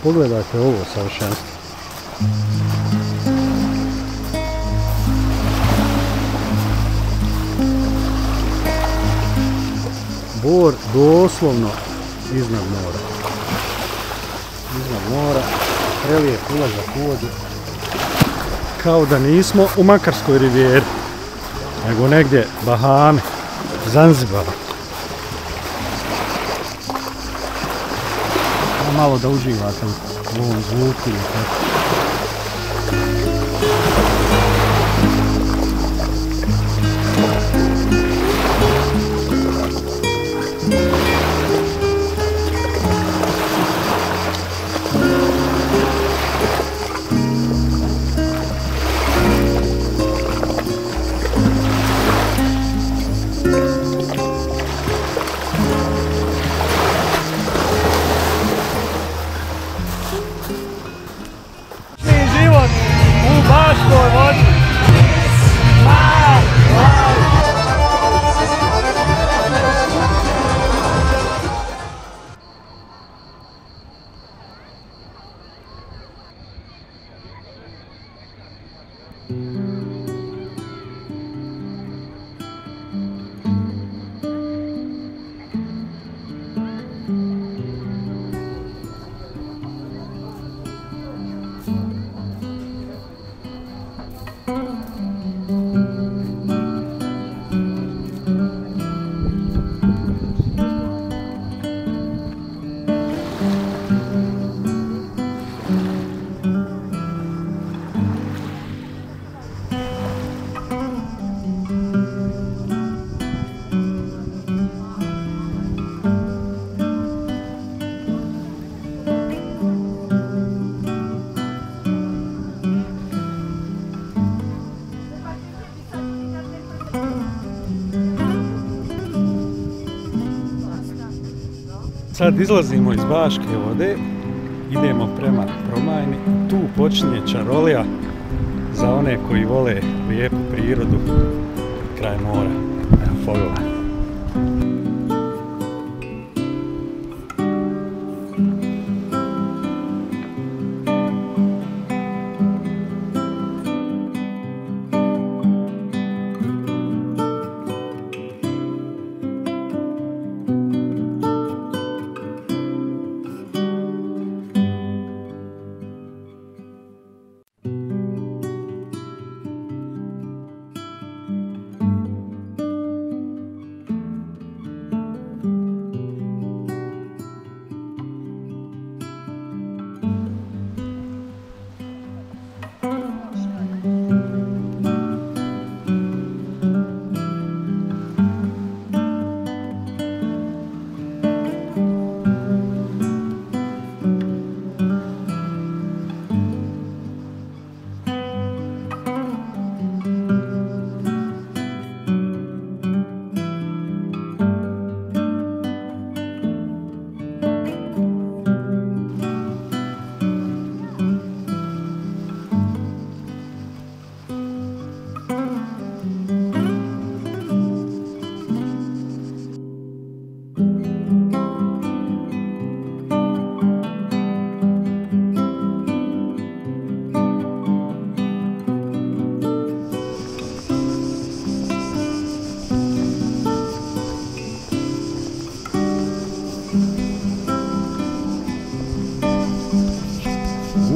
Pogledajte ovo savršenstvo. Bor doslovno iznad mora. Iznad mora, prelijep ulazak u vodu. Kao da nismo u Makarskoj rivijeri, nego negdje Bahame, Zanzibar. Malo da uživate u ovom zvuku. Sad izlazimo iz Baške vode, idemo prema Promajni. Tu počinje čarolija za one koji vole lijepu prirodu kraj mora. Evo, pogledaj.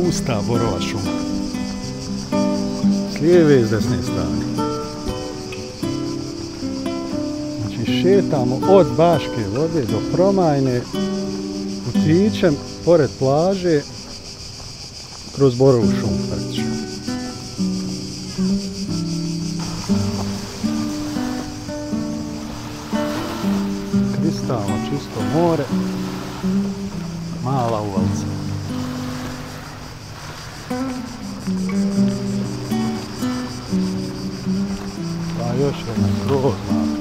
Gusta borova šuma. S lijeve i s desne strane. Znači šetamo od Baške vode do Promajne putićem pored plaže kroz borovu šumu praktično. Kristalno čisto more, mala uvalca. Pa još jedna grozna